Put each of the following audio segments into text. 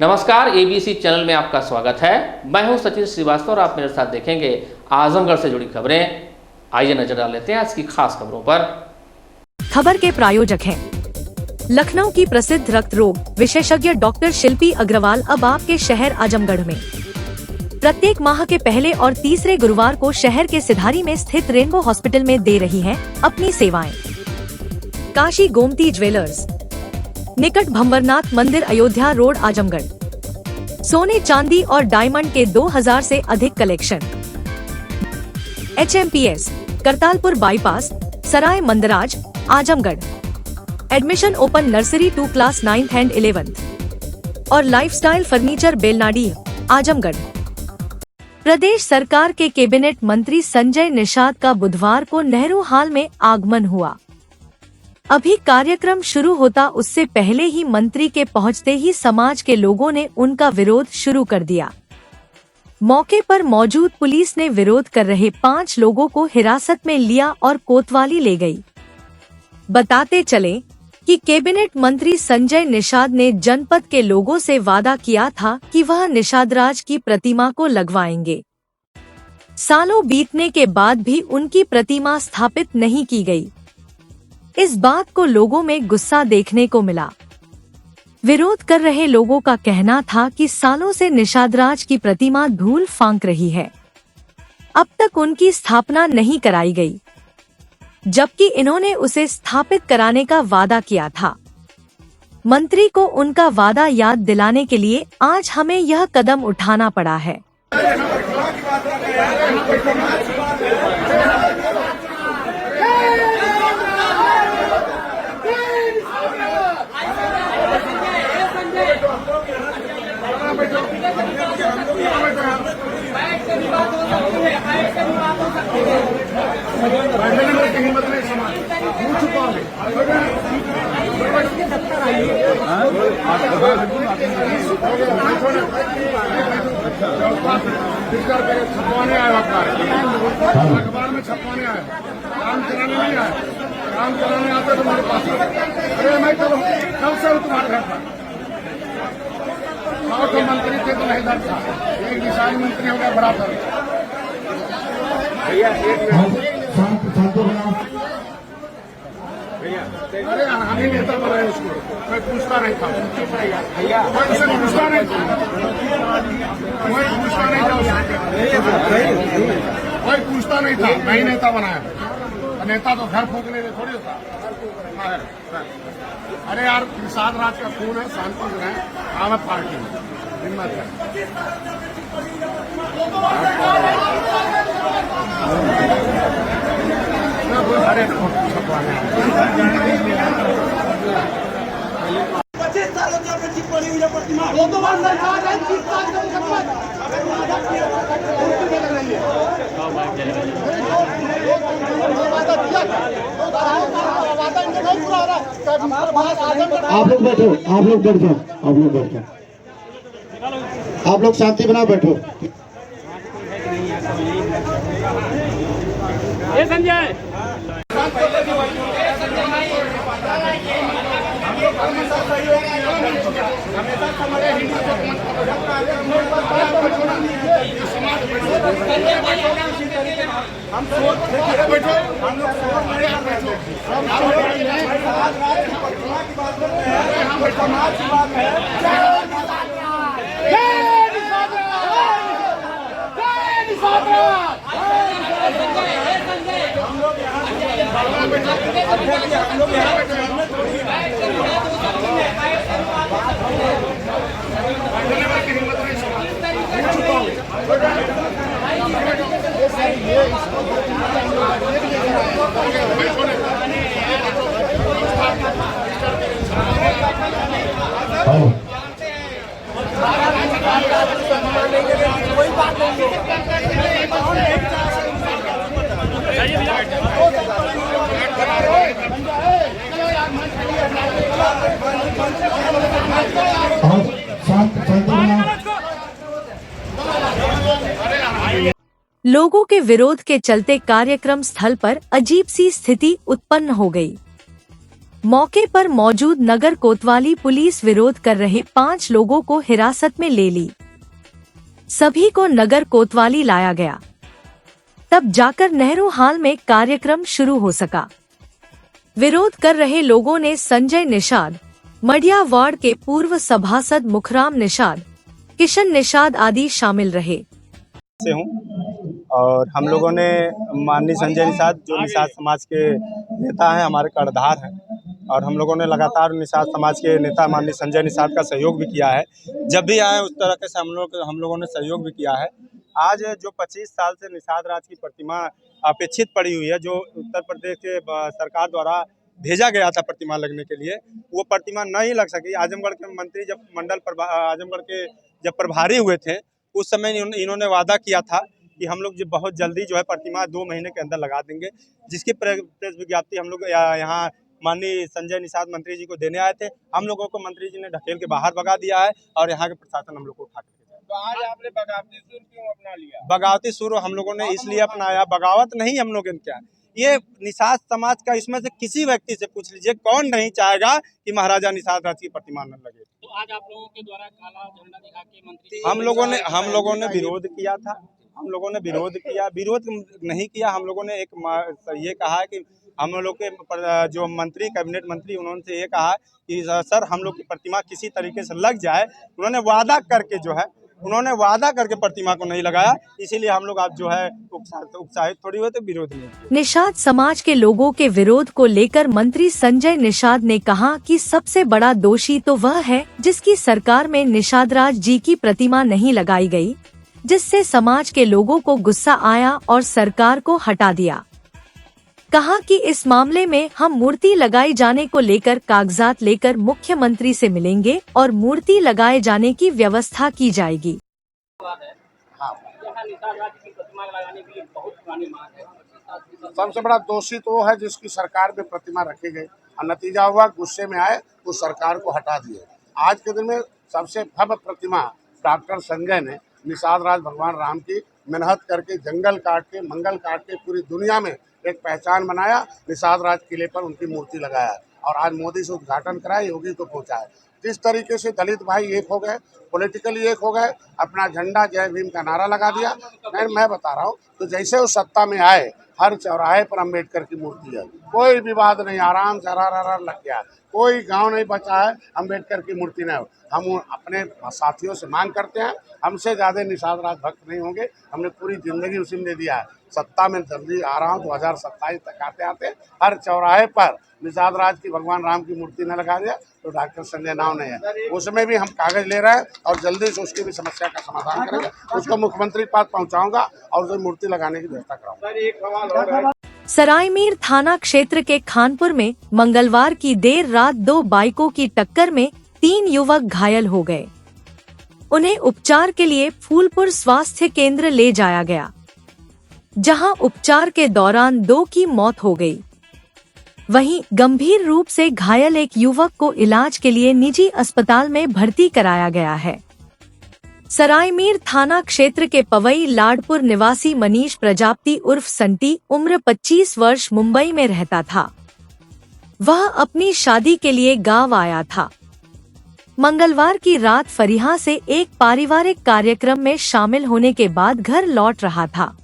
नमस्कार, ABC channel में आपका स्वागत है। मैं हूं सचिन श्रीवास्तव और आप मेरे साथ देखेंगे आजमगढ़ से जुड़ी खबरें। आइए नजर डाल लेते हैं आज की खास खबरों पर। खबर के प्रायोजक हैं लखनऊ की प्रसिद्ध रक्त रोग विशेषज्ञ डॉक्टर शिल्पी अग्रवाल अब आपके शहर आजमगढ़ में प्रत्येक माह के पहले और तीसरे गुरुवार को शहर के सिधारी में स्थित रेनबो हॉस्पिटल में दे रही हैं अपनी सेवाएं। काशी गोमती ज्वेलर्स, निकट भंवरनाथ मंदिर, अयोध्या रोड, आजमगढ़। सोने चांदी और डायमंड के 2000 से अधिक कलेक्शन। HMPS, Kartalpur bypass, Sarai Mandraj, Azamgarh. Admission open nursery to class 9th and 11th और लाइफस्टाइल फर्नीचर, बेलनाडी, आजमगढ़। प्रदेश सरकार के कैबिनेट मंत्री संजय निषाद का बुधवार को नेहरू हाल में आगमन हुआ। अभी कार्यक्रम शुरू होता उससे पहले ही मंत्री के पहुंचते ही समाज के लोगों ने उनका विरोध शुरू कर दिया। मौके पर मौजूद पुलिस ने विरोध कर रहे 5 लोगों को हिरासत में लिया और कोतवाली ले गई। बताते चले कि कैबिनेट मंत्री संजय निषाद ने जनपद के लोगों से वादा किया था कि वह निषादराज की प्रतिमा को लगवाएंगे। सालों बीतने के बाद भी उनकी प्रतिमा स्थापित नहीं की गई। इस बात को लोगों में गुस्सा देखने को मिला। विरोध कर रहे लोगों का कहना था कि सालों से निषादराज की प्रतिमा धूल फांक रही है, अब तक उनकी स्थापना नहीं कराई गई, जबकि इन्होंने उसे स्थापित कराने का वादा किया था। मंत्री को उनका वादा याद दिलाने के लिए आज हमें यह कदम उठाना पड़ा है। छपवाने आया, अखबार में छपवाने आया, काम कराने नहीं आया। काम कराने आता तो मेरे पास, अरे मैं कब से तुम्हारे घर पर और तो मंत्री थे तो नहीं था, एक निशानी मंत्री हो गया बराबर। अरे हम ही नेता बनाए उसको, कोई पूछता नहीं था, कोई उसे पूछता नहीं था, कोई पूछता नहीं था, मैं ही नेता बनाया। नेता तो घर फूकने में थोड़ी होता। अरे यार, निषाद राज का खून है, शांति से है, आम पार्टी हिम्मत है। अरे 25 सालों से अपनी पड़ी हुई प्रतिमा वो तो बात सरकार है, 30 साल का मुकदमा आप लोग बैठो, आप लोग बैठ जाओ, आप लोग बैठ जाओ, आप लोग शांति बना बैठो। संजय हम बैठो, हम लोग समाज की बात कोई बात नहीं लोगों के विरोध के चलते कार्यक्रम स्थल पर अजीब सी स्थिति उत्पन्न हो गई। मौके पर मौजूद नगर कोतवाली पुलिस विरोध कर रहे 5 लोगों को हिरासत में ले ली। सभी को नगर कोतवाली लाया गया, तब जाकर नेहरू हाल में कार्यक्रम शुरू हो सका। विरोध कर रहे लोगों ने संजय निषाद, मडिया वार्ड के पूर्व सभासद मुखराम निषाद, किशन निषाद आदि शामिल रहे। से हूँ और हम लोगों ने माननीय संजय निषाद जो निषाद समाज के नेता हैं, हमारे कर्णधार हैं, और हम लोगों ने लगातार निषाद समाज के नेता माननीय संजय निषाद का सहयोग भी किया है। जब भी आए उस तरह से हम लोगों ने सहयोग भी किया है। आज जो 25 साल से निषाद राज की प्रतिमा अपेक्षित पड़ी हुई है, जो उत्तर प्रदेश के सरकार द्वारा भेजा गया था प्रतिमा लगने के लिए, वो प्रतिमा नहीं लग सकी। आजमगढ़ के मंत्री जब आजमगढ़ के जब प्रभारी हुए थे, उस समय इन्होंने वादा किया था कि हम लोग बहुत जल्दी जो है प्रतिमा 2 महीने के अंदर लगा देंगे, जिसकी प्रेस विज्ञप्ति हम लोग यहाँ माननीय संजय निषाद मंत्री जी को देने आए थे। हम लोगों को मंत्री जी ने ढकेल के बाहर भगा दिया है और यहाँ के प्रशासन हम लोग को उठा के। तो आज आपने बगावती सुर क्यों अपना लिया? बगावती सुर हम लोगों ने इसलिए अपनाया, बगावत नहीं हम लोगों ने क्या, ये निषाद समाज का, इसमें से किसी व्यक्ति से पूछ लीजिए, कौन नहीं चाहेगा कि महाराजा निषाद राज की प्रतिमा न लगे। तो आज आप लोगों के द्वारा काला झंडा दिखा के मंत्री हम लोगों ने विरोध किया था। हम लोगों ने विरोध नहीं किया। हम लोगों ने ये कहा कि हम लोग के जो मंत्री, कैबिनेट मंत्री, उन्होंने ये कहा कि सर हम लोग की प्रतिमा किसी तरीके से लग जाए। उन्होंने वादा करके प्रतिमा को नहीं लगाया, इसीलिए हम लोग आज जो है उत्साहित थोड़ी हुए तो विरोध नहीं किया। निषाद समाज के लोगों के विरोध को लेकर मंत्री संजय निषाद ने कहा कि सबसे बड़ा दोषी तो वह है जिसकी सरकार में निषाद राज जी की प्रतिमा नहीं लगाई गई, जिससे समाज के लोगों को गुस्सा आया और सरकार को हटा दिया। कहा कि इस मामले में हम मूर्ति लगाए जाने को लेकर कागजात लेकर मुख्यमंत्री से मिलेंगे और मूर्ति लगाए जाने की व्यवस्था की जाएगी। सबसे बड़ा दोषी तो वो है जिसकी सरकार में प्रतिमा रखी गई और नतीजा हुआ गुस्से में आए उस सरकार को हटा दिए। आज के दिन में सबसे भव्य प्रतिमा डॉक्टर संजय ने निषाद राज भगवान राम की मेहनत करके जंगल काट के, मंगल काट के पूरी दुनिया में एक पहचान बनाया। निषाद राज किले पर उनकी मूर्ति लगाया और आज मोदी से उद्घाटन कराया, योगी को पहुंचाया। जिस तरीके से दलित भाई एक हो गए, पॉलिटिकली एक हो गए, अपना झंडा जय भीम का नारा लगा दिया। मैं बता रहा हूँ, तो जैसे वो सत्ता में आए, हर चौराहे पर अम्बेडकर की मूर्ति है, कोई विवाद नहीं, आराम से लग गया, कोई गांव नहीं बचा है अम्बेडकर की मूर्ति नहीं। हम अपने साथियों से मांग करते हैं, हमसे ज़्यादा निषाद राज भक्त नहीं होंगे। हमने पूरी जिंदगी उसी में दे दिया है। सत्ता में जल्दी आ रहा हूँ, 2027 तक आते आते हर चौराहे पर निषाद राज की भगवान राम की मूर्ति न लगा दिया तो डॉक्टर संजय नाव नहीं है। उसमें भी हम कागज ले रहे हैं और जल्दी से उसकी भी समस्या का समाधान करेंगे। उसको मुख्यमंत्री पास पहुँचाऊंगा और उसे मूर्ति लगाने की व्यवस्था कराऊंगा। सरायमीर थाना क्षेत्र के खानपुर में मंगलवार की देर रात 2 बाइकों की टक्कर में 3 युवक घायल हो गए। उन्हें उपचार के लिए फूलपुर स्वास्थ्य केंद्र ले जाया गया, जहां उपचार के दौरान 2 की मौत हो गई। वहीं गंभीर रूप से घायल एक युवक को इलाज के लिए निजी अस्पताल में भर्ती कराया गया है। सरायमीर थाना क्षेत्र के पवई लाडपुर निवासी मनीष प्रजापति उर्फ संटी उम्र 25 वर्ष मुंबई में रहता था। वह अपनी शादी के लिए गांव आया था। मंगलवार की रात फरीहा से एक पारिवारिक कार्यक्रम में शामिल होने के बाद घर लौट रहा था।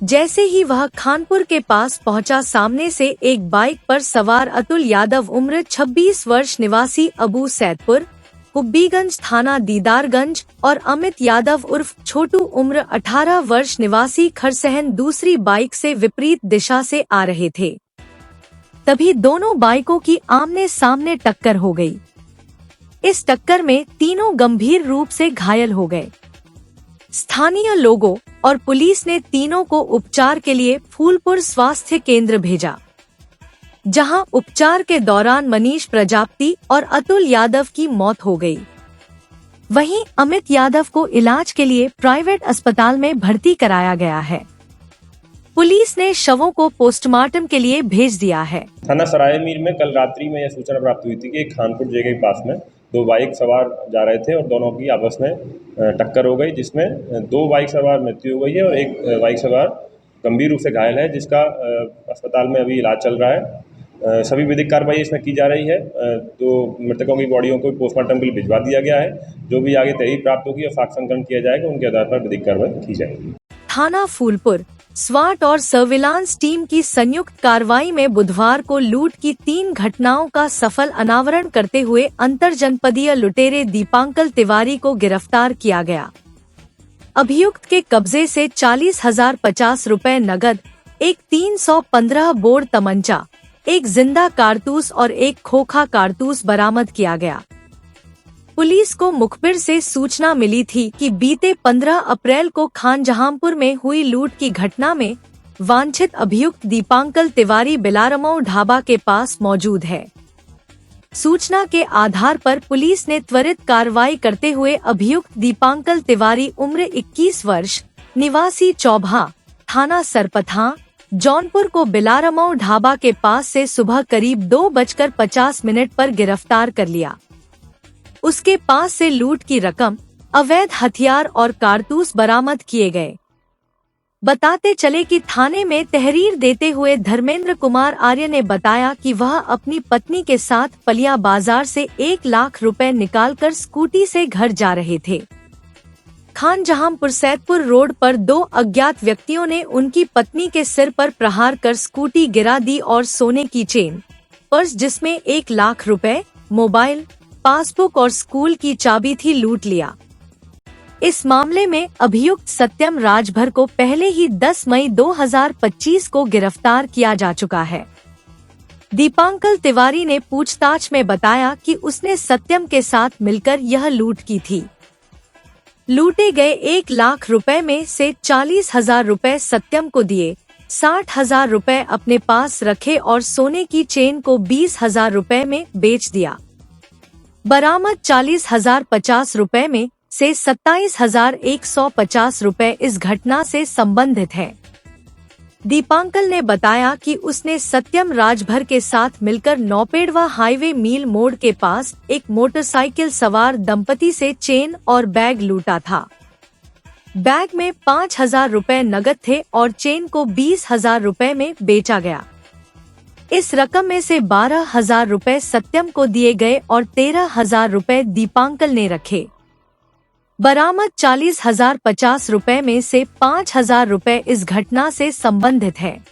जैसे ही वह खानपुर के पास पहुंचा, सामने से एक बाइक पर सवार अतुल यादव उम्र 26 वर्ष निवासी अबू सैदपुर कुब्बीगंज थाना दीदारगंज और अमित यादव उर्फ छोटू उम्र 18 वर्ष निवासी खरसहन दूसरी बाइक से विपरीत दिशा से आ रहे थे। तभी दोनों बाइकों की आमने सामने टक्कर हो गई। इस टक्कर में तीनों गंभीर रूप से घायल हो गए। स्थानीय लोगों और पुलिस ने तीनों को उपचार के लिए फूलपुर स्वास्थ्य केंद्र भेजा, जहां उपचार के दौरान मनीष प्रजापति और अतुल यादव की मौत हो गई। वहीं अमित यादव को इलाज के लिए प्राइवेट अस्पताल में भर्ती कराया गया है। पुलिस ने शवों को पोस्टमार्टम के लिए भेज दिया है। थाना सरायमीर में कल रात्रि में यह सूचना प्राप्त हुई थी कि खानपुर जगह के पास में 2 बाइक सवार जा रहे थे और दोनों की आपस में टक्कर हो गई, जिसमें 2 बाइक सवार मृत्यु हो गई है और एक बाइक सवार गंभीर रूप से घायल है, जिसका अस्पताल में अभी इलाज चल रहा है। सभी विधिक कार्रवाई इसमें की जा रही है। तो मृतकों की बॉडियों को पोस्टमार्टम के लिए भिजवा दिया गया है। जो भी आगे तहरीर प्राप्त होगी और साक्ष्य संकलन किया जाएगा, उनके आधार पर विधिक कार्रवाई की जाएगी। थाना फूलपुर स्वाट और सर्विलांस टीम की संयुक्त कार्रवाई में बुधवार को लूट की 3 घटनाओं का सफल अनावरण करते हुए अंतर जनपदीय लुटेरे दीपांकर तिवारी को गिरफ्तार किया गया। अभियुक्त के कब्जे से 40,050 रुपए नगद, एक 315 बोर तमंचा, एक जिंदा कारतूस और एक खोखा कारतूस बरामद किया गया। पुलिस को मुखबिर से सूचना मिली थी कि बीते 15 अप्रैल को खानजहांपुर में हुई लूट की घटना में वांछित अभियुक्त दीपांकर तिवारी बिलारमऊ ढाबा के पास मौजूद है। सूचना के आधार पर पुलिस ने त्वरित कार्रवाई करते हुए अभियुक्त दीपांकर तिवारी उम्र 21 वर्ष निवासी चौभा थाना सरपथा जौनपुर को बिलारमऊ ढाबा के पास से सुबह करीब 2:50 पर गिरफ्तार कर लिया। उसके पास से लूट की रकम, अवैध हथियार और कारतूस बरामद किए गए। बताते चले कि थाने में तहरीर देते हुए धर्मेंद्र कुमार आर्य ने बताया कि वह अपनी पत्नी के साथ पलिया बाजार से 1 लाख रुपए निकालकर स्कूटी से घर जा रहे थे। खानजहांपुर सैदपुर रोड पर 2 अज्ञात व्यक्तियों ने उनकी पत्नी के सिर पर प्रहार कर स्कूटी गिरा दी और सोने की चेन, पर्स जिसमें 1 लाख रुपए, मोबाइल, पासबुक और स्कूल की चाबी थी लूट लिया। इस मामले में अभियुक्त सत्यम राजभर को पहले ही 10 मई 2025 को गिरफ्तार किया जा चुका है। दीपांकर तिवारी ने पूछताछ में बताया कि उसने सत्यम के साथ मिलकर यह लूट की थी। लूटे गए 1 लाख रुपए में से 40,000 रुपए सत्यम को दिए, 60,000 रुपए अपने पास रखे और सोने की चेन को 20,000 रुपए में बेच दिया। बरामद 40,050 रुपए में से 27,150 रुपए इस घटना से संबंधित है। दीपांकर ने बताया कि उसने सत्यम राजभर के साथ मिलकर नौपेड़वा हाईवे मील मोड़ के पास एक मोटरसाइकिल सवार दंपति से चेन और बैग लूटा था। बैग में 5,000 रुपए नगद थे और चेन को 20,000 रुपए में बेचा गया। इस रकम में से 12,000 रुपए सत्यम को दिए गए और 13,000 रुपए दीपांकर ने रखे। बरामद 40,050 रुपए में से 5,000 रुपए इस घटना से संबंधित है।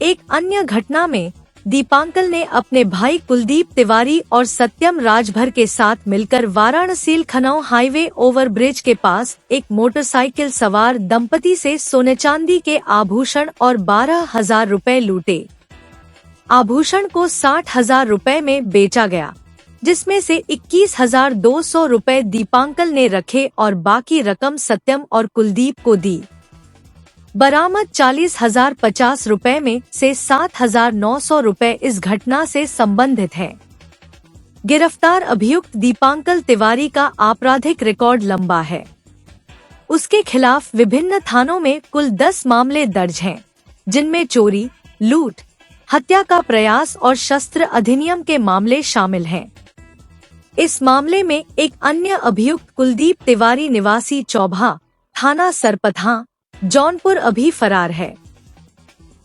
एक अन्य घटना में दीपांकर ने अपने भाई कुलदीप तिवारी और सत्यम राजभर के साथ मिलकर वाराणसी लखनऊ हाईवे ओवरब्रिज के पास एक मोटरसाइकिल सवार दंपति से सोने चांदी के आभूषण और 12,000 रुपए लूटे। आभूषण को 60,000 रुपए में बेचा गया, जिसमें से 21,200 रुपए दीपांकर ने रखे और बाकी रकम सत्यम और कुलदीप को दी। बरामद 40,050 रुपए में से 7,900 रुपए इस घटना से संबंधित है। गिरफ्तार अभियुक्त दीपांकर तिवारी का आपराधिक रिकॉर्ड लंबा है। उसके खिलाफ विभिन्न थानों में कुल 10 मामले दर्ज हैं, जिनमें चोरी, लूट, हत्या का प्रयास और शस्त्र अधिनियम के मामले शामिल हैं। इस मामले में एक अन्य अभियुक्त कुलदीप तिवारी निवासी चौभा थाना सरपथा जौनपुर अभी फरार है।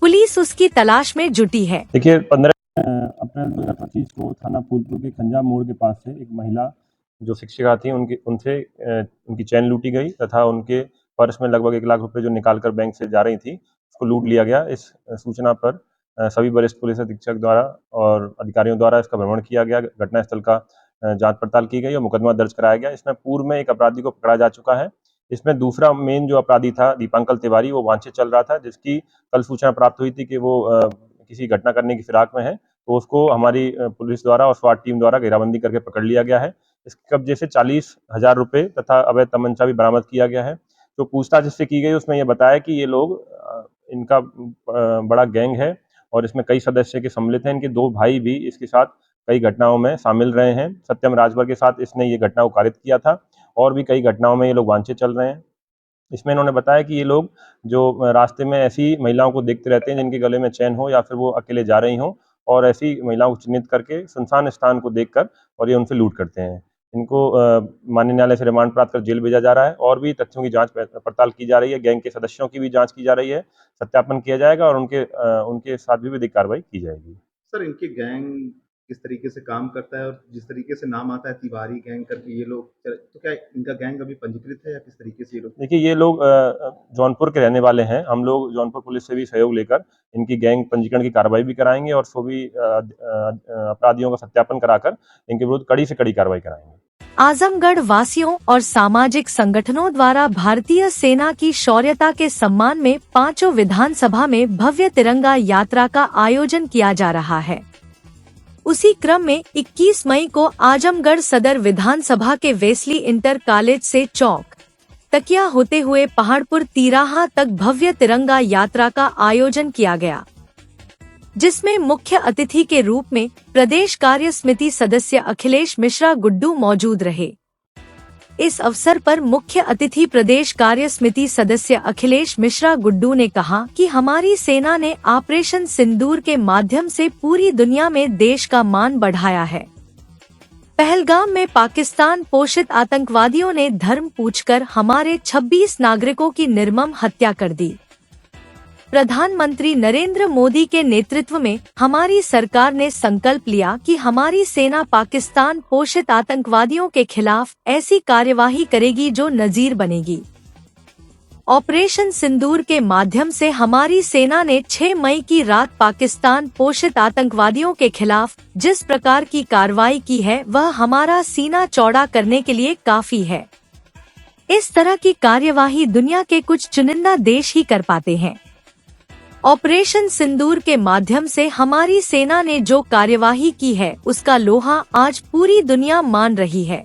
पुलिस उसकी तलाश में जुटी है। देखिए 15 अप्रैल 2025 को थाना फूलपुर के खंजा मोड़ के पास से एक महिला जो शिक्षिका थी उनकी चैन लूटी गई तथा उनके पर्स में लगभग 1 लाख रुपए जो निकालकर बैंक से जा रही थी उसको लूट लिया गया। इस सूचना पर सभी वरिष्ठ पुलिस अधीक्षक द्वारा और अधिकारियों द्वारा इसका भ्रमण किया गया। घटनास्थल का जांच पड़ताल की गई और मुकदमा दर्ज कराया गया। इसमें पूर्व में एक अपराधी को पकड़ा जा चुका है। इसमें दूसरा मेन जो अपराधी था दीपांकर तिवारी, वो वांछित चल रहा था, जिसकी कल सूचना प्राप्त हुई थी कि वो किसी घटना करने की फिराक में है, तो उसको हमारी पुलिस द्वारा और स्वाट टीम द्वारा घेराबंदी करके पकड़ लिया गया है। इसके कब्जे से 40,000 रुपए तथा अवैध तमंचा भी बरामद किया गया है। जो पूछताछ इससे की गई उसमें यह बताया कि ये लोग इनका बड़ा गैंग है और इसमें कई सदस्य के सम्मिलित हैं। इनके 2 भाई भी इसके साथ कई घटनाओं में शामिल रहे हैं। सत्यम राजभर के साथ इसने ये घटना को कारित किया था और भी कई घटनाओं में ये लोग वांछित चल रहे हैं। इसमें इन्होंने बताया कि ये लोग जो रास्ते में ऐसी महिलाओं को देखते रहते हैं जिनके गले में चैन हो या फिर वो अकेले जा रही हो, और ऐसी महिलाओं को चिन्हित करके सुनसान स्थान को देखकर और ये उनसे लूट करते हैं। इनको माननीय न्यायालय से रिमांड प्राप्त कर जेल भेजा जा रहा है और भी तथ्यों की जांच पड़ताल की जा रही है। गैंग के सदस्यों की भी जांच की जा रही है, सत्यापन किया जाएगा और उनके साथ भी विधिक कार्रवाई की जाएगी। सर इनके गैंग किस तरीके से काम करता है और जिस तरीके से नाम आता है तिवारी गैंग करके ये लोग, तो क्या इनका गैंग अभी पंजीकृत है या किस तरीके से ये लोग? देखिए, ये लोग जौनपुर के रहने वाले हैं। हम लोग जौनपुर पुलिस से भी सहयोग लेकर इनकी गैंग पंजीकरण की कार्रवाई भी कराएंगे और सभी अपराधियों का सत्यापन कराकर इनके विरुद्ध कड़ी से कड़ी कार्रवाई कराएंगे। आजमगढ़ वासियों और सामाजिक संगठनों द्वारा भारतीय सेना की शौर्यता के सम्मान में 5 विधानसभा में भव्य तिरंगा यात्रा का आयोजन किया जा रहा है। उसी क्रम में 21 मई को आजमगढ़ सदर विधानसभा के वेस्ली इंटर कॉलेज से चौक तकिया होते हुए पहाड़पुर तिराहा तक भव्य तिरंगा यात्रा का आयोजन किया गया, जिसमें मुख्य अतिथि के रूप में प्रदेश कार्य समिति सदस्य अखिलेश मिश्रा गुड्डू मौजूद रहे। इस अवसर पर मुख्य अतिथि प्रदेश कार्य समिति सदस्य अखिलेश मिश्रा गुड्डू ने कहा कि हमारी सेना ने ऑपरेशन सिंदूर के माध्यम से पूरी दुनिया में देश का मान बढ़ाया है। पहलगाम में पाकिस्तान पोषित आतंकवादियों ने धर्म पूछकर हमारे 26 नागरिकों की निर्मम हत्या कर दी। प्रधानमंत्री नरेंद्र मोदी के नेतृत्व में हमारी सरकार ने संकल्प लिया कि हमारी सेना पाकिस्तान पोषित आतंकवादियों के खिलाफ ऐसी कार्यवाही करेगी जो नजीर बनेगी। ऑपरेशन सिंदूर के माध्यम से हमारी सेना ने 6 मई की रात पाकिस्तान पोषित आतंकवादियों के खिलाफ जिस प्रकार की कार्रवाई की है वह हमारा सीना चौड़ा करने के लिए काफी है। इस तरह की कार्यवाही दुनिया के कुछ चुनिंदा देश ही कर पाते हैं। ऑपरेशन सिंदूर के माध्यम से हमारी सेना ने जो कार्यवाही की है उसका लोहा आज पूरी दुनिया मान रही है।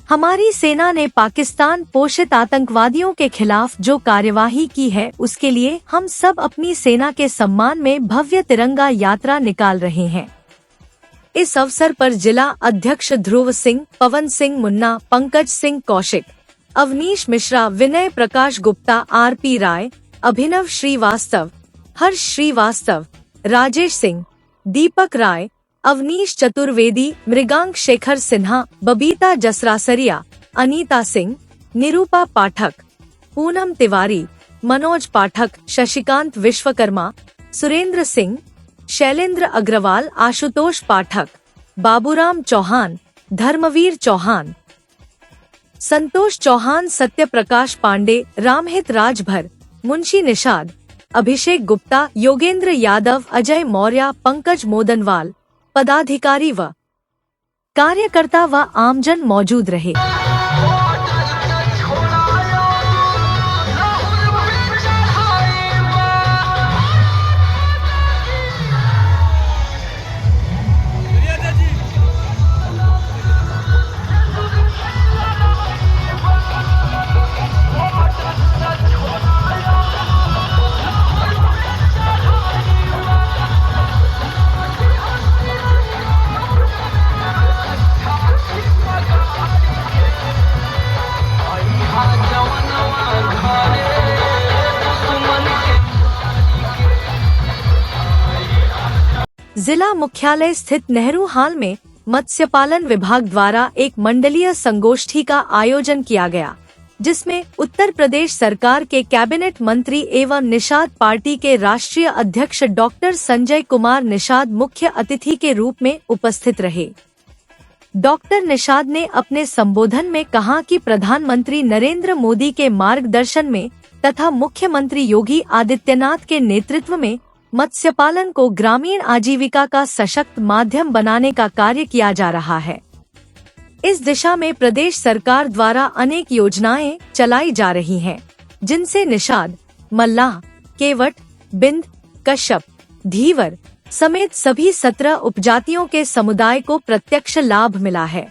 हमारी सेना ने पाकिस्तान पोषित आतंकवादियों के खिलाफ जो कार्यवाही की है उसके लिए हम सब अपनी सेना के सम्मान में भव्य तिरंगा यात्रा निकाल रहे हैं। इस अवसर पर जिला अध्यक्ष ध्रुव सिंह, पवन सिंह मुन्ना, पंकज सिंह कौशिक, अवनीश मिश्रा, विनय प्रकाश गुप्ता, RP राय, अभिनव श्रीवास्तव, हर्ष श्रीवास्तव, राजेश सिंह, दीपक राय, अवनीश चतुर्वेदी, मृगांक शेखर सिन्हा, बबीता जसरासरिया, अनीता सिंह, निरूपा पाठक, पूनम तिवारी, मनोज पाठक, शशिकांत विश्वकर्मा, सुरेंद्र सिंह, शैलेंद्र अग्रवाल, आशुतोष पाठक, बाबूराम चौहान, धर्मवीर चौहान, संतोष चौहान, सत्य प्रकाश पांडे, रामहित राजभर, मुंशी निषाद, अभिषेक गुप्ता, योगेंद्र यादव, अजय मौर्य, पंकज मोदनवाल, पदाधिकारी व कार्यकर्ता व आमजन मौजूद रहे। जिला मुख्यालय स्थित नेहरू हॉल में मत्स्य पालन विभाग द्वारा एक मंडलीय संगोष्ठी का आयोजन किया गया, जिसमें उत्तर प्रदेश सरकार के कैबिनेट मंत्री एवं निषाद पार्टी के राष्ट्रीय अध्यक्ष डॉक्टर संजय कुमार निषाद मुख्य अतिथि के रूप में उपस्थित रहे। डॉक्टर निषाद ने अपने संबोधन में कहा कि प्रधानमंत्री नरेंद्र मोदी के मार्गदर्शन में तथा मुख्यमंत्री योगी आदित्यनाथ के नेतृत्व में मत्स्य पालन को ग्रामीण आजीविका का सशक्त माध्यम बनाने का कार्य किया जा रहा है। इस दिशा में प्रदेश सरकार द्वारा अनेक योजनाएं चलाई जा रही हैं, जिनसे निषाद, मल्लाह, केवट, बिंद, कश्यप, धीवर समेत सभी 17 उपजातियों के समुदाय को प्रत्यक्ष लाभ मिला है।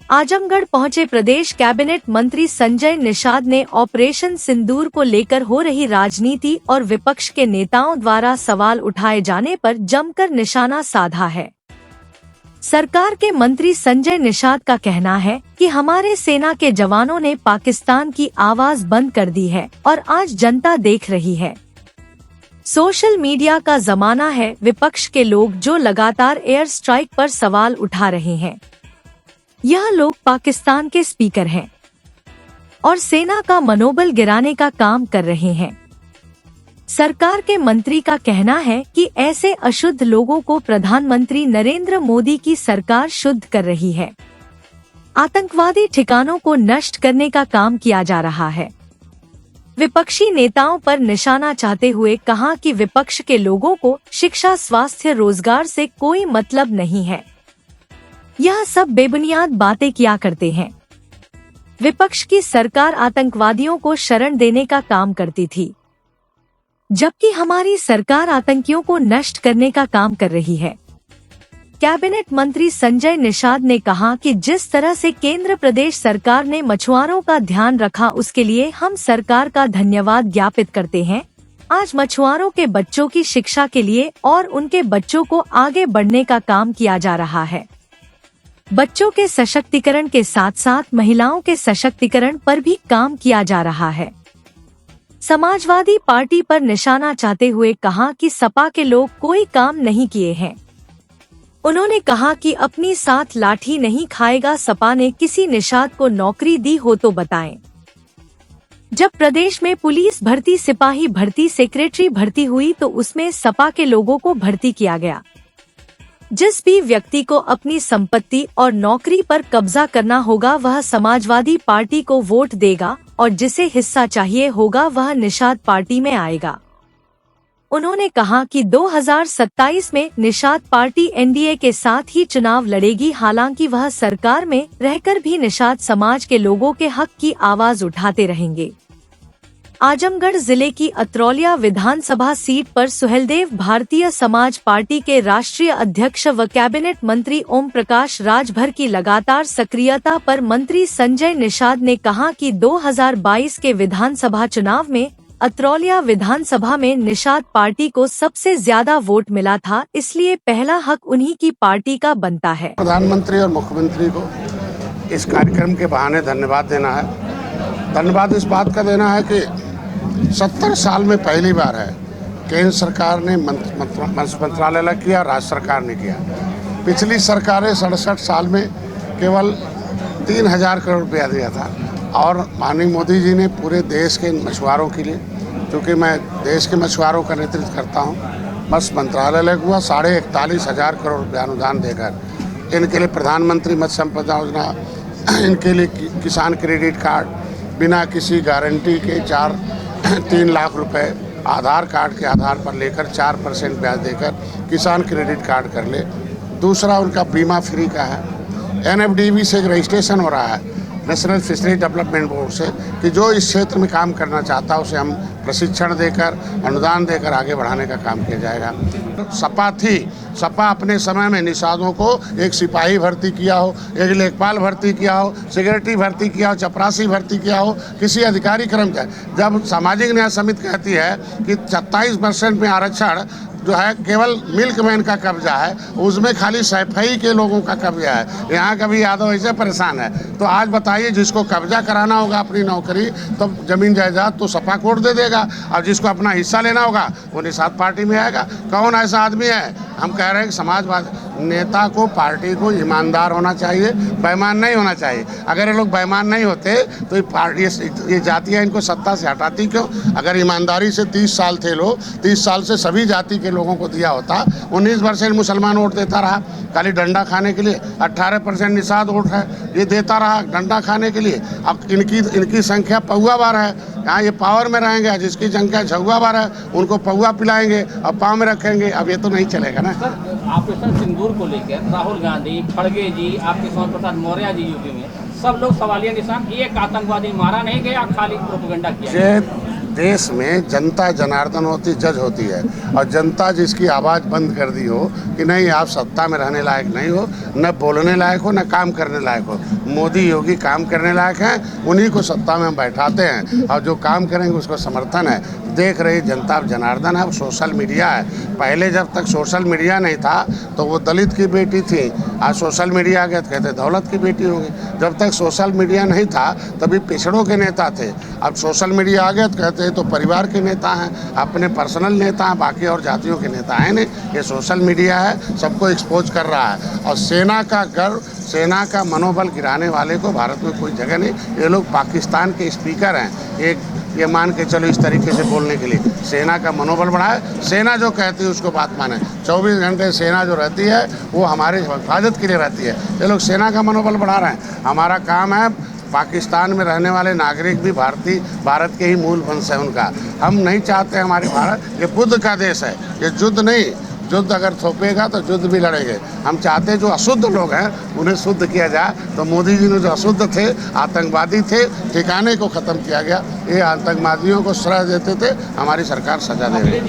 आजमगढ़ पहुंचे प्रदेश कैबिनेट मंत्री संजय निषाद ने ऑपरेशन सिंदूर को लेकर हो रही राजनीति और विपक्ष के नेताओं द्वारा सवाल उठाए जाने पर जमकर निशाना साधा है। सरकार के मंत्री संजय निषाद का कहना है कि हमारे सेना के जवानों ने पाकिस्तान की आवाज बंद कर दी है और आज जनता देख रही है। सोशल मीडिया का जमाना है, विपक्ष के लोग जो लगातार एयर स्ट्राइक पर सवाल उठा रहे हैं, यह लोग पाकिस्तान के स्पीकर हैं और सेना का मनोबल गिराने का काम कर रहे हैं। सरकार के मंत्री का कहना है कि ऐसे अशुद्ध लोगों को प्रधानमंत्री नरेंद्र मोदी की सरकार शुद्ध कर रही है। आतंकवादी ठिकानों को नष्ट करने का काम किया जा रहा है। विपक्षी नेताओं पर निशाना चाहते हुए कहा कि विपक्ष के लोगों को शिक्षा, स्वास्थ्य, रोजगार से कोई मतलब नहीं है। यह सब बेबुनियाद बातें किया करते हैं। विपक्ष की सरकार आतंकवादियों को शरण देने का काम करती थी, जबकि हमारी सरकार आतंकियों को नष्ट करने का काम कर रही है। कैबिनेट मंत्री संजय निषाद ने कहा कि जिस तरह से केंद्र प्रदेश सरकार ने मछुआरों का ध्यान रखा, उसके लिए हम सरकार का धन्यवाद ज्ञापित करते हैं। आज मछुआरों के बच्चों की शिक्षा के लिए और उनके बच्चों को आगे बढ़ने का काम किया जा रहा है। बच्चों के सशक्तिकरण के साथ साथ महिलाओं के सशक्तिकरण पर भी काम किया जा रहा है। समाजवादी पार्टी पर निशाना चाहते हुए कहा कि सपा के लोग कोई काम नहीं किए हैं। उन्होंने कहा कि अपनी साथ लाठी नहीं खाएगा। सपा ने किसी निषाद को नौकरी दी हो तो बताएं। जब प्रदेश में पुलिस भर्ती, सिपाही भर्ती, सेक्रेटरी भर्ती हुई तो उसमें सपा के लोगों को भर्ती किया गया। जिस भी व्यक्ति को अपनी संपत्ति और नौकरी पर कब्जा करना होगा वह समाजवादी पार्टी को वोट देगा और जिसे हिस्सा चाहिए होगा वह निषाद पार्टी में आएगा। उन्होंने कहा कि 2027 में निषाद पार्टी एनडीए के साथ ही चुनाव लड़ेगी। हालांकि वह सरकार में रहकर भी निषाद समाज के लोगों के हक की आवाज उठाते रहेंगे। आजमगढ़ जिले की अतरौलिया विधानसभा सीट पर सुहेलदेव भारतीय समाज पार्टी के राष्ट्रीय अध्यक्ष व कैबिनेट मंत्री ओम प्रकाश राजभर की लगातार सक्रियता पर मंत्री संजय निषाद ने कहा कि 2022 के विधानसभा चुनाव में अतरौलिया विधानसभा में निषाद पार्टी को सबसे ज्यादा वोट मिला था, इसलिए पहला हक उन्हीं की पार्टी का बनता है। प्रधानमंत्री और मुख्यमंत्री को इस कार्यक्रम के बहाने धन्यवाद देना है। धन्यवाद इस बात का देना है कि 70 साल में पहली बार है केंद्र सरकार ने मंत्रालय अलग किया, राज्य सरकार ने किया। पिछली सरकारें 67 साल में केवल 3000 करोड़ रुपया दिया था और माननीय मोदी जी ने पूरे देश के मछुआरों के लिए, क्योंकि मैं देश के मछुआरों का नेतृत्व करता हूं, बस मंत्रालय अलग हुआ 41,500 करोड़ रुपया अनुदान देकर इनके लिए प्रधानमंत्री मत्स्य संपदा योजना, इनके लिए किसान क्रेडिट कार्ड, बिना किसी गारंटी के 3 लाख रुपए आधार कार्ड के आधार पर लेकर 4% ब्याज देकर किसान क्रेडिट कार्ड कर ले। दूसरा उनका बीमा फ्री का है। NFDB से रजिस्ट्रेशन हो रहा है, नेशनल फिशरी डेवलपमेंट बोर्ड से, कि जो इस क्षेत्र में काम करना चाहता है उसे हम प्रशिक्षण देकर, अनुदान देकर आगे बढ़ाने का काम किया जाएगा। सपा अपने समय में निषादों को एक सिपाही भर्ती किया हो, एक लेखपाल भर्ती किया हो, सेक्रेटरी भर्ती किया हो, चपरासी भर्ती किया हो, किसी अधिकारी कर्मचारी। जब सामाजिक न्याय समिति कहती है कि 27% में आरक्षण जो है केवल मिल्कमैन का कब्जा है, उसमें खाली सैफई के लोगों का कब्जा है, यहाँ का भी यादव ऐसे परेशान है। तो आज बताइए, जिसको कब्जा कराना होगा अपनी नौकरी तो जमीन जायदाद तो सपा कोर्ट दे देगा, और जिसको अपना हिस्सा लेना होगा वो निषाद पार्टी में आएगा। कौन ऐसा आदमी है? हम कह रहे हैं कि समाजवादी नेता को, पार्टी को ईमानदार होना चाहिए, बेईमान नहीं होना चाहिए। अगर ये लोग बेईमान नहीं होते तो ये जातियाँ इनको सत्ता से हटाती क्यों? अगर ईमानदारी से 30 साल थे लोग, 30 साल से सभी जाति के लोगों को दिया होता। 19% मुसलमान वोट देता रहा खाली डंडा खाने के लिए, 18% निषाद वोट है, ये देता रहा डंडा खाने के लिए। अब इनकी संख्या पौवा बार है, यहाँ ये पावर में रहेंगे, जिसकी संख्या छुआ बार है उनको पौवा पिलाएंगे और पाँव में रखेंगे। अब ये तो नहीं चलेगा ना। सर, ऑपरेशन सिंदूर को लेकर राहुल गांधी, खड़गे जी, आपके स्वामी प्रसाद मौर्य जी यूपी में सब लोग सवालिया निशान, एक आतंकवादी मारा नहीं गया, खाली प्रोपेगेंडा किया। देश में जनता जनार्दन होती, जज होती है, और जनता जिसकी आवाज़ बंद कर दी हो कि नहीं आप सत्ता में रहने लायक नहीं हो, न बोलने लायक हो, न काम करने लायक हो। मोदी योगी काम करने लायक हैं, उन्हीं को सत्ता में हम बैठाते हैं, और जो काम करेंगे उसको समर्थन है। देख रही जनता जनार्दन है। अब सोशल मीडिया है, पहले जब तक सोशल मीडिया नहीं था तो वो दलित की बेटी थी, आज सोशल मीडिया आ गया तो कहते दौलत की बेटी होगी। जब तक सोशल मीडिया नहीं था तभी पिछड़ों के नेता थे, अब सोशल मीडिया आ गया तो कहते हैं तो परिवार के नेता हैं, अपने पर्सनल नेता हैं, बाकी और जातियों के नेता हैं नहीं। ये सोशल मीडिया है, सबको एक्सपोज कर रहा है। और सेना का गर्व, सेना का मनोबल गिराने वाले को भारत में कोई जगह नहीं। ये लोग पाकिस्तान के स्पीकर हैं, एक ये मान के चलो इस तरीके से बोलने के लिए। सेना का मनोबल बढ़ाए, सेना जो कहती है उसको बात माने। 24 घंटे सेना जो रहती है वो हमारी हिफाजत के लिए रहती है। ये लोग सेना का मनोबल बढ़ा रहे हैं। हमारा काम है, पाकिस्तान में रहने वाले नागरिक भी भारत के ही मूल वंश है उनका। हम नहीं चाहते हमारे भारत, ये बुद्ध का देश है, ये युद्ध नहीं। युद्ध अगर थोपेगा तो युद्ध भी लड़ेंगे। हम चाहते जो अशुद्ध लोग हैं उन्हें शुद्ध किया जाए। तो मोदी जी ने जो अशुद्ध थे, आतंकवादी थे, ठिकाने को ख़त्म किया गया। ये आतंकवादियों को श्रेय देते थे, हमारी सरकार सजा दे रही है।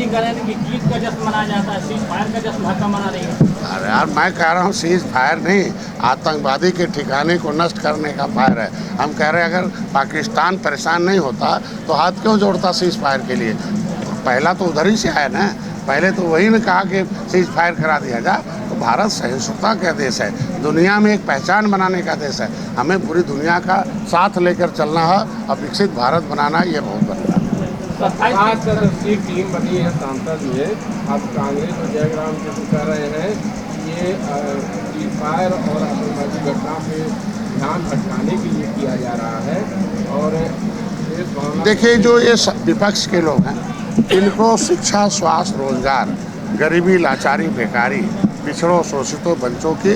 अरे यार, मैं कह रहा हूँ सीज फायर नहीं, आतंकवादी के ठिकाने को नष्ट करने का फायर है। हम कह रहे हैं अगर पाकिस्तान परेशान नहीं होता तो हाथ क्यों जोड़ता सीज फायर के लिए। पहला तो उधर ही से आया ना, पहले तो वही ने कहा कि सीज फायर करा दिया जाए। तो भारत सहिष्णुता का देश है, दुनिया में एक पहचान बनाने का देश है। हमें पूरी दुनिया का साथ लेकर चलना है और विकसित भारत बनाना, ये बहुत बड़ा। 5 सदस्यीय टीम बनी है सांसद में। अब कांग्रेस और जयराम जी कह रहे हैं कि ये फ्री फायर और आतंकवादी घटना पे ध्यान भटकाने के लिए किया जा रहा है। और देखिए, जो ये विपक्ष के लोग हैं, इनको शिक्षा, स्वास्थ्य, रोजगार, गरीबी, लाचारी, बेकारी, पिछड़ों, शोषितों, बच्चों की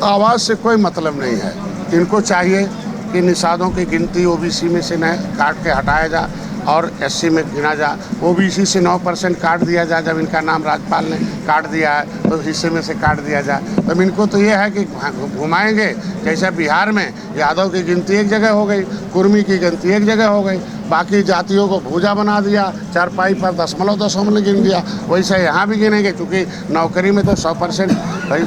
आवाज़ से कोई मतलब नहीं है। इनको चाहिए कि निषादों की गिनती ओबीसी में से न काट के हटाया जाए और एससी में गिना जाए। ओबीसी से 9% काट दिया जाए। जब इनका नाम राज्यपाल ने काट दिया है तो हिस्से में से काट दिया जाए। तब इनको तो ये है कि घुमाएंगे। जैसे बिहार में यादव की गिनती एक जगह हो गई, कुर्मी की गिनती एक जगह हो गई, बाकी जातियों को भूजा बना दिया, चारपाई पर दशमलव गिन दिया। वैसे यहाँ भी गिनेंगे, क्योंकि नौकरी में तो 100% भाई,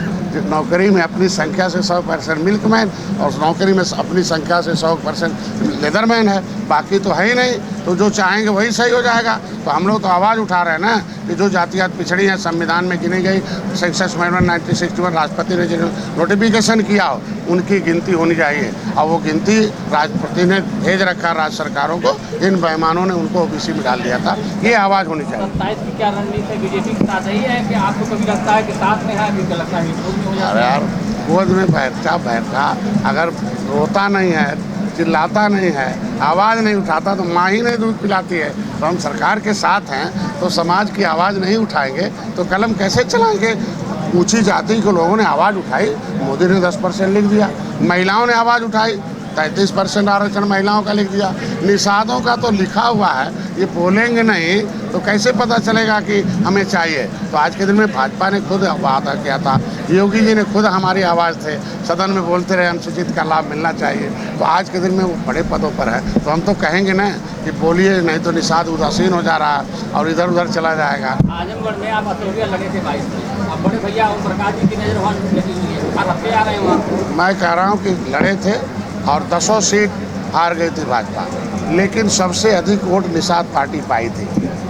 नौकरी में अपनी संख्या से 100% मिल्कमैन और नौकरी में अपनी संख्या से 100% लेदरमैन है, बाकी तो है ही नहीं। तो जो चाहेंगे वही सही हो जाएगा। तो हम लोग तो आवाज़ उठा रहे हैं ना कि जो जातियात पिछड़ी हैं संविधान में गिनी गई, सेंसस अमेंडमेंट 1961 राष्ट्रपति ने जो नोटिफिकेशन किया हो, उनकी गिनती होनी चाहिए। और वो गिनती राष्ट्रपति ने भेज रखा राज्य सरकारों को, इन बेईमानों ने उनको ओबीसी में डाल दिया था। ये आवाज़ होनी चाहिए। 27 की क्या रणनीति है बीजेपी के साथ? यही है कि आपको कभी लगता है कि साथ में है, कभी लगता है अरे यार, गोद में बैठा अगर रोता नहीं है, चिल्लाता नहीं है, आवाज़ नहीं उठाता तो माँ ही नहीं दूध पिलाती है। तो हम सरकार के साथ हैं तो समाज की आवाज़ नहीं उठाएंगे तो कलम कैसे चलाएंगे। ऊंची जाति के लोगों ने आवाज़ उठाई, मोदी ने 10% लिख दिया। महिलाओं ने आवाज़ उठाई, 33% आरक्षण महिलाओं का लिख दिया। निषादों का तो लिखा हुआ है, ये बोलेंगे नहीं तो कैसे पता चलेगा कि हमें चाहिए। तो आज के दिन में भाजपा ने खुद वादा किया था, योगी जी ने खुद हमारी आवाज़ थे, सदन में बोलते रहे अनुसूचित का लाभ मिलना चाहिए। तो आज के दिन में वो बड़े पदों पर है, तो हम तो कहेंगे ना कि बोलिए, नहीं तो निषाद उदासीन हो जा रहा है और इधर उधर चला जाएगा। आजमगढ़ में आप असोरिया लगे थे 22 में, अब बड़े भैया ओम प्रकाश जी की नजर वहाँ लगी हुई है, आप अब आ रहे हैं वहाँ। मैं कह रहा हूँ कि लड़े थे और 10 सीट हार गई थी भाजपा, लेकिन सबसे अधिक वोट निषाद पार्टी पाई थी।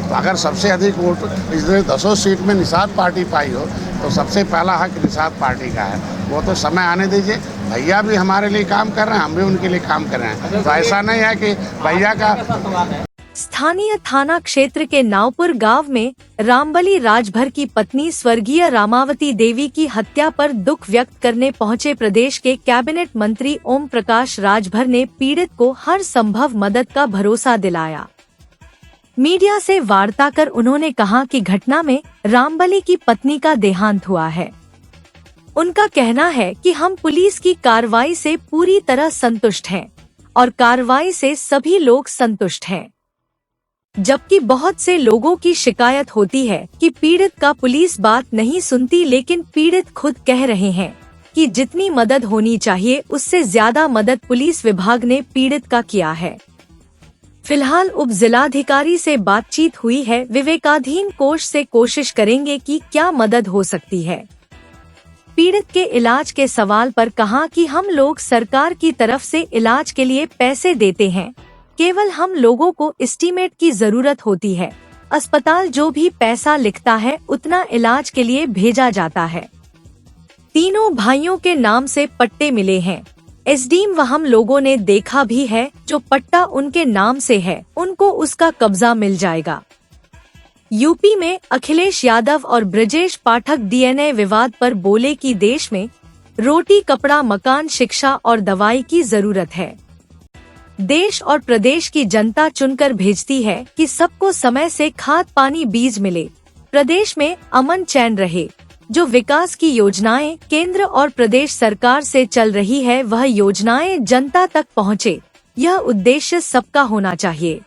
तो अगर सबसे अधिक वोट इसलिए 10 सीट में निषाद पार्टी पाई हो तो सबसे पहला हक निषाद पार्टी का है। वो तो समय आने दीजिए, भैया भी हमारे लिए काम कर रहे हैं, हम भी उनके लिए काम कर रहे हैं। तो ऐसा नहीं है कि भैया का। स्थानीय थाना क्षेत्र के नावपुर गांव में रामबली राजभर की पत्नी स्वर्गीय रामावती देवी की हत्या पर दुख व्यक्त करने पहुंचे प्रदेश के कैबिनेट मंत्री ओम प्रकाश राजभर ने पीड़ित को हर संभव मदद का भरोसा दिलाया। मीडिया से वार्ता कर उन्होंने कहा कि घटना में रामबली की पत्नी का देहांत हुआ है। उनका कहना है कि हम पुलिस की कार्रवाई से पूरी तरह संतुष्ट हैं और कार्रवाई से सभी लोग संतुष्ट हैं, जबकि बहुत से लोगों की शिकायत होती है कि पीड़ित का पुलिस बात नहीं सुनती, लेकिन पीड़ित खुद कह रहे हैं कि जितनी मदद होनी चाहिए उससे ज्यादा मदद पुलिस विभाग ने पीड़ित का किया है। फिलहाल उप जिलाधिकारी से बातचीत हुई है, विवेकाधीन कोष से कोशिश करेंगे कि क्या मदद हो सकती है। पीड़ित के इलाज के सवाल पर कहा कि हम लोग सरकार की तरफ से इलाज के लिए पैसे देते हैं, केवल हम लोगों को एस्टीमेट की जरूरत होती है। अस्पताल जो भी पैसा लिखता है उतना इलाज के लिए भेजा जाता है। तीनों भाइयों के नाम से पट्टे मिले हैं। एसडीएम व हम लोगों ने देखा भी है, जो पट्टा उनके नाम से है उनको उसका कब्जा मिल जाएगा। यूपी में अखिलेश यादव और ब्रजेश पाठक डीएनए विवाद पर बोले कि देश में रोटी, कपड़ा, मकान, शिक्षा और दवाई की जरूरत है। देश और प्रदेश की जनता चुनकर भेजती है कि सबको समय से खाद पानी बीज मिले, प्रदेश में अमन चैन रहे। जो विकास की योजनाएं केंद्र और प्रदेश सरकार से चल रही है वह योजनाएं जनता तक पहुंचे, यह उद्देश्य सबका होना चाहिए।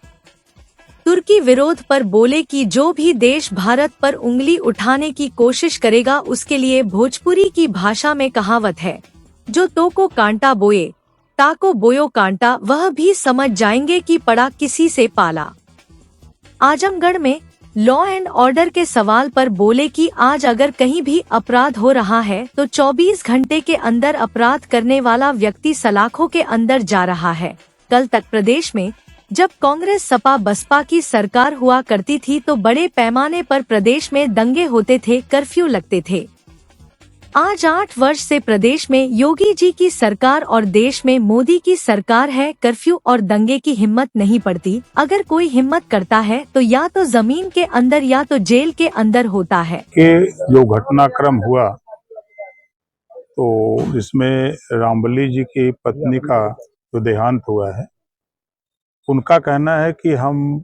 तुर्की विरोध पर बोले कि जो भी देश भारत पर उंगली उठाने की कोशिश करेगा उसके लिए भोजपुरी की भाषा में कहावत है, जो तो को कांटा बोए ताको बोयो कांटा, वह भी समझ जाएंगे कि पड़ा किसी से पाला। आजमगढ़ में लॉ एंड ऑर्डर के सवाल पर बोले कि आज अगर कहीं भी अपराध हो रहा है तो 24 घंटे के अंदर अपराध करने वाला व्यक्ति सलाखों के अंदर जा रहा है। कल तक प्रदेश में जब कांग्रेस सपा बसपा की सरकार हुआ करती थी तो बड़े पैमाने पर प्रदेश में दंगे होते थे, कर्फ्यू लगते थे। आज 8 वर्ष से प्रदेश में योगी जी की सरकार और देश में मोदी की सरकार है, कर्फ्यू और दंगे की हिम्मत नहीं पड़ती। अगर कोई हिम्मत करता है तो या तो जमीन के अंदर या तो जेल के अंदर होता है। कि जो घटनाक्रम हुआ तो इसमें रामबली जी की पत्नी का जो देहांत हुआ है, उनका कहना है कि हम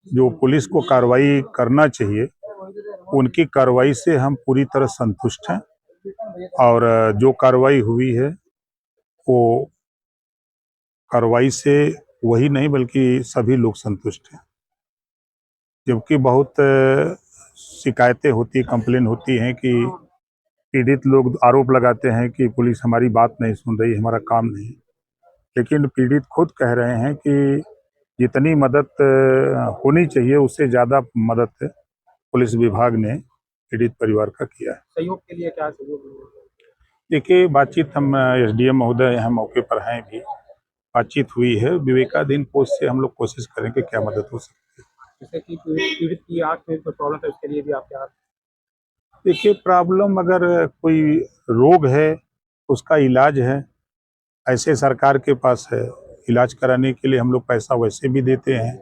जो पुलिस को कार्रवाई करना चाहिए उनकी कार्रवाई से हम पूरी तरह संतुष्ट हैं और जो कार्रवाई हुई है वो कार्रवाई से वही नहीं बल्कि सभी लोग संतुष्ट हैं। जबकि बहुत शिकायतें होती, कंप्लेन होती हैं कि पीड़ित लोग आरोप लगाते हैं कि पुलिस हमारी बात नहीं सुन रही, हमारा काम नहीं। लेकिन पीड़ित खुद कह रहे हैं कि जितनी मदद होनी चाहिए उससे ज़्यादा मदद पुलिस विभाग ने पीड़ित परिवार का किया है। सहयोग के लिए क्या सहयोग? देखिए, बातचीत हम एसडीएम महोदय यहाँ मौके पर हैं भी, बातचीत हुई है। विवेकाधीन पोस्ट से हम लोग कोशिश करेंगे क्या मदद हो सकती है। जैसे कि पीड़ित की आँख में कोई प्रॉब्लम है उसके लिए भी आप क्या? देखिए, प्रॉब्लम अगर कोई रोग है उसका इलाज है, ऐसे सरकार के पास है, इलाज कराने के लिए हम लोग पैसा वैसे भी देते हैं।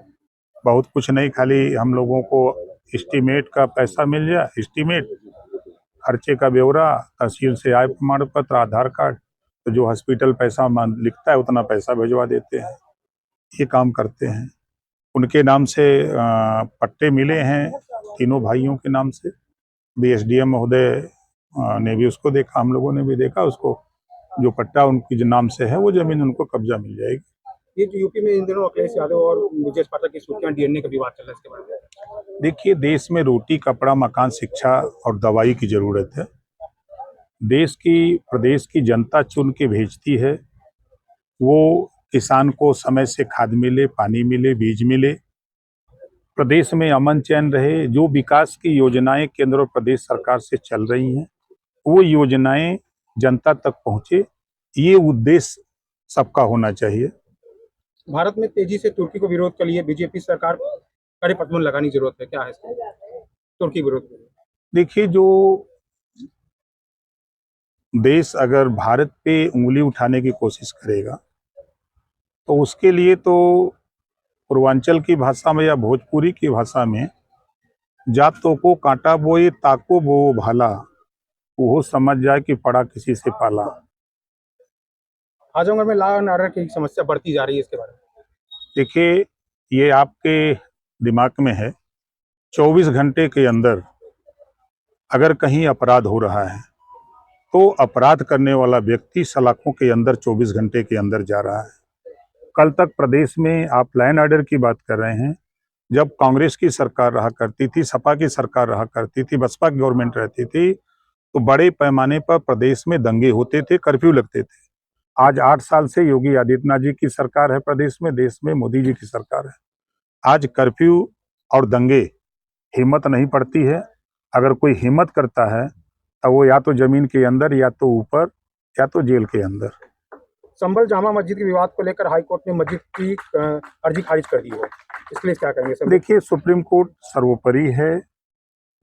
बहुत कुछ नहीं, खाली हम लोगों को एस्टीमेट का पैसा मिल जाए, एस्टीमेट खर्चे का ब्यौरा, तहसील से आय प्रमाण पत्र, आधार कार्ड, तो जो हॉस्पिटल पैसा लिखता है उतना पैसा भिजवा देते हैं। ये काम करते हैं। उनके नाम से पट्टे मिले हैं तीनों भाइयों के नाम से। एसडीएम महोदय ने भी उसको देखा, हम लोगों ने भी देखा उसको। जो पट्टा उनकी नाम से है वो जमीन उनको कब्जा मिल जाएगी। ये जो यूपी में इन दिनों अखिलेश यादव और विजय पाठक की सूचियां डीएनए का विवाद चल रहा है, इसके बारे में? देखिए, देश में रोटी, कपड़ा, मकान, शिक्षा और दवाई की जरूरत है। देश की, प्रदेश की जनता चुन के भेजती है। वो किसान को समय से खाद मिले, पानी मिले, बीज मिले, प्रदेश में अमन चैन रहे। जो विकास की योजनाएं केंद्र और प्रदेश सरकार से चल रही हैं वो योजनाएं जनता तक पहुंचे, ये उद्देश्य सबका होना चाहिए। भारत में तेजी से तुर्की को विरोध के लिए बीजेपी सरकार कड़े प्रतिबंध लगाने की जरूरत है, क्या है इसके तुर्की विरोध के लिए? देखिए, जो देश अगर भारत पे उंगली उठाने की कोशिश करेगा तो उसके लिए तो पूर्वांचल की भाषा में या भोजपुरी की भाषा में जातों को कांटा बोए ताको बो भाला, वो समझ जाए कि पड़ा किसी से पाला। आजमगढ़ में लॉ एंड ऑर्डर की समस्या बढ़ती जा रही है, इसके बारे में? देखिए, ये आपके दिमाग में है। 24 घंटे के अंदर अगर कहीं अपराध हो रहा है तो अपराध करने वाला व्यक्ति सलाखों के अंदर 24 घंटे के अंदर जा रहा है। कल तक प्रदेश में आप लॉ एंड ऑर्डर की बात कर रहे हैं, जब कांग्रेस की सरकार रहा करती थी, सपा की सरकार रहा करती थी, बसपा की गवर्नमेंट रहती थी, तो बड़े पैमाने पर प्रदेश में दंगे होते थे, कर्फ्यू लगते थे। आज 8 साल से योगी आदित्यनाथ जी की सरकार है प्रदेश में, देश में मोदी जी की सरकार है। आज कर्फ्यू और दंगे हिम्मत नहीं पड़ती है। अगर कोई हिम्मत करता है तो वो या तो जमीन के अंदर, या तो ऊपर, या तो जेल के अंदर। संभल जामा मस्जिद के विवाद को लेकर हाईकोर्ट ने मस्जिद की अर्जी खारिज कर दी है, इसके लिए क्या करेंगे? देखिए, सुप्रीम कोर्ट सर्वोपरि है,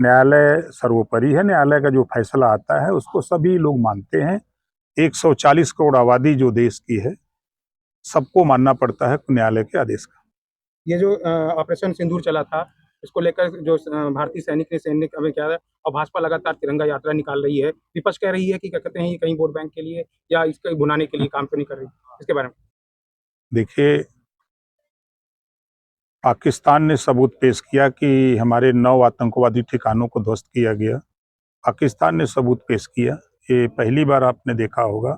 न्यायालय सर्वोपरि है। न्यायालय का जो फैसला आता है उसको सभी लोग मानते हैं। 140 करोड़ आबादी जो देश की है, सबको मानना पड़ता है न्यायालय के आदेश का। ये जो ऑपरेशन सिंदूर चला था, इसको लेकर जो भारतीय सैनिक ने सैनिक अभी क्या है, और भाजपा लगातार तिरंगा यात्रा निकाल रही है। विपक्ष कह रही है कि क्या कहते हैं, ये कहीं वोट बैंक के लिए या इसको भुनाने के लिए काम तो नहीं कर रही, इसके बारे में? देखिए, पाकिस्तान ने सबूत पेश किया कि हमारे 9 आतंकवादी ठिकानों को ध्वस्त किया गया। पाकिस्तान ने सबूत पेश किया। ये पहली बार आपने देखा होगा।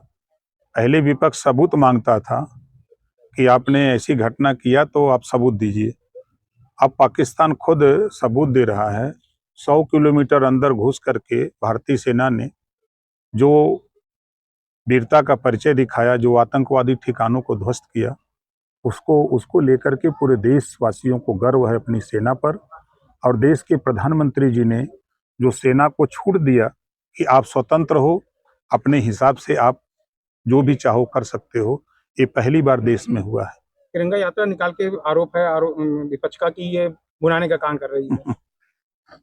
पहले विपक्ष सबूत मांगता था कि आपने ऐसी घटना किया तो आप सबूत दीजिए। अब पाकिस्तान खुद सबूत दे रहा है। 100 किलोमीटर अंदर घुस करके भारतीय सेना ने जो वीरता का परिचय दिखाया, जो आतंकवादी ठिकानों को ध्वस्त किया, उसको लेकर के पूरे देशवासियों को गर्व है अपनी सेना पर। और देश के प्रधानमंत्री जी ने जो सेना को छूट दिया कि आप स्वतंत्र हो, अपने हिसाब से आप जो भी चाहो कर सकते हो, ये पहली बार देश में हुआ है। तिरंगा यात्रा निकाल के आरोप है विपक्ष का कि ये बुलाने का काम कर रही है।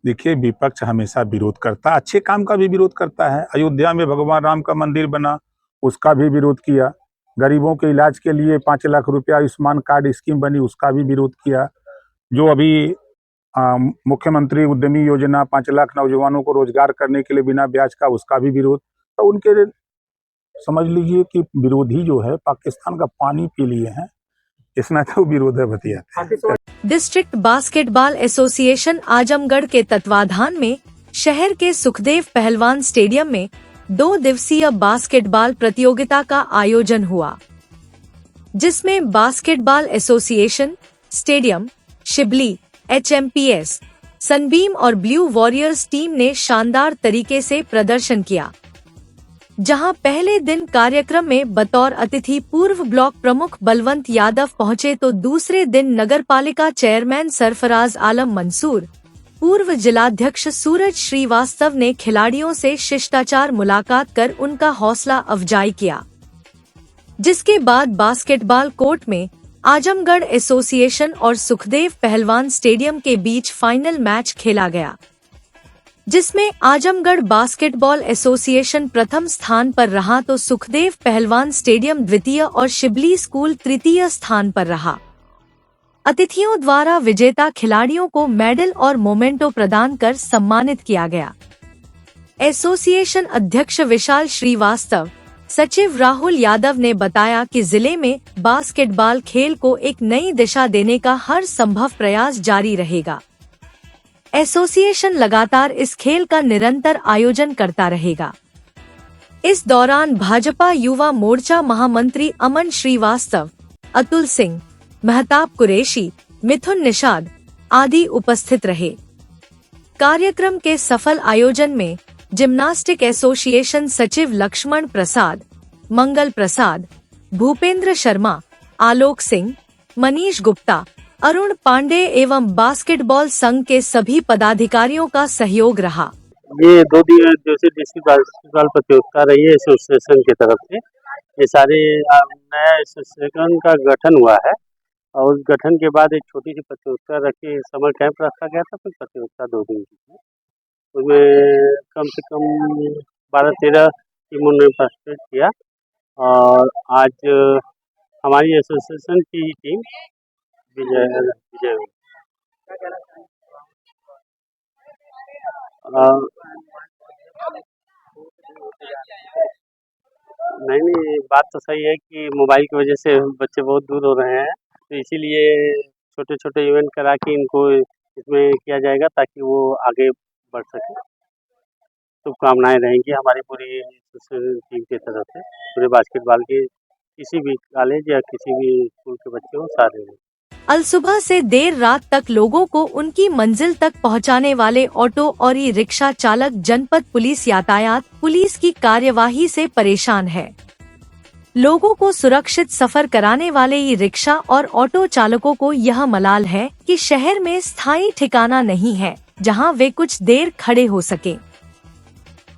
देखिए, विपक्ष हमेशा विरोध करता है, अच्छे काम का भी विरोध करता है। अयोध्या में भगवान राम का मंदिर बना, उसका भी विरोध किया। गरीबों के इलाज के लिए 5 लाख रुपया आयुष्मान कार्ड स्कीम बनी, उसका भी विरोध किया। जो अभी मुख्यमंत्री उद्यमी योजना 5 लाख नौजवानों को रोजगार करने के लिए बिना ब्याज का, उसका भी विरोध। तो उनके समझ लीजिए कि विरोधी जो है पाकिस्तान का पानी पी लिए हैं, इसमें तो विरोध है भतिया। डिस्ट्रिक्ट बास्केटबॉल एसोसिएशन आजमगढ़ के तत्वाधान में शहर के सुखदेव पहलवान स्टेडियम में 2 दिवसीय बास्केटबॉल प्रतियोगिता का आयोजन हुआ, जिसमें basketball association, stadium, Shibli, HMPS, Sunbeam और ब्लू वॉरियर्स टीम ने शानदार तरीके से प्रदर्शन किया। जहां पहले दिन कार्यक्रम में बतौर अतिथि पूर्व ब्लॉक प्रमुख बलवंत यादव पहुंचे, तो दूसरे दिन नगरपालिका चेयरमैन सरफराज आलम मंसूर, पूर्व जिलाध्यक्ष सूरज श्रीवास्तव ने खिलाड़ियों से शिष्टाचार मुलाकात कर उनका हौसला अफजाई किया। जिसके बाद बास्केटबॉल कोर्ट में आजमगढ़ एसोसिएशन और सुखदेव पहलवान स्टेडियम के बीच फाइनल मैच खेला गया, जिसमें आजमगढ़ बास्केटबॉल एसोसिएशन प्रथम स्थान पर रहा तो सुखदेव पहलवान स्टेडियम द्वितीय और शिबली स्कूल तृतीय स्थान पर रहा। अतिथियों द्वारा विजेता खिलाड़ियों को मेडल और मोमेंटो प्रदान कर सम्मानित किया गया। एसोसिएशन अध्यक्ष विशाल श्रीवास्तव, सचिव राहुल यादव ने बताया कि जिले में बास्केटबॉल खेल को एक नई दिशा देने का हर संभव प्रयास जारी रहेगा। एसोसिएशन लगातार इस खेल का निरंतर आयोजन करता रहेगा। इस दौरान भाजपा युवा मोर्चा महामंत्री अमन श्रीवास्तव, अतुल सिंह, महताब कुरैशी, मिथुन निषाद आदि उपस्थित रहे। कार्यक्रम के सफल आयोजन में जिम्नास्टिक एसोसिएशन सचिव लक्ष्मण प्रसाद, मंगल प्रसाद, भूपेंद्र शर्मा, आलोक सिंह, मनीष गुप्ता, अरुण पांडे एवं बास्केटबॉल संघ के सभी पदाधिकारियों का सहयोग रहा। ये 2 दिवसीय डिस्ट्रिक्ट बास्केटबॉल प्रतियोगिता रही है एसोसिएशन की तरफ से। ये सारे नया एसोसिएशन का गठन हुआ है और उस गठन के बाद एक छोटी सी प्रतियोगिता रखी, समर कैंप रखा गया था। फिर प्रतियोगिता 2 दिन की थी, उसमें कम से कम 12-13 टीमों ने पार्टिसिपेट किया। और आज हमारी एसोसिएशन की टीम विजय हुई। नहीं, बात तो सही है कि मोबाइल की वजह से बच्चे बहुत दूर हो रहे हैं, तो इसीलिए छोटे छोटे इवेंट करा के इनको इसमें किया जाएगा ताकि वो आगे बढ़ सके। शुभकामनाएं रहेंगी हमारी पूरी टीम की तरफ से, पूरे बास्केटबॉल के किसी भी कॉलेज या किसी भी स्कूल के बच्चे हो सारे। अलसुबह से देर रात तक लोगों को उनकी मंजिल तक पहुंचाने वाले ऑटो और ई रिक्शा चालक जनपद पुलिस यातायात पुलिस की कार्यवाही से परेशान है। लोगों को सुरक्षित सफर कराने वाले ई रिक्शा और ऑटो चालकों को यह मलाल है कि शहर में स्थायी ठिकाना नहीं है जहां वे कुछ देर खड़े हो सके।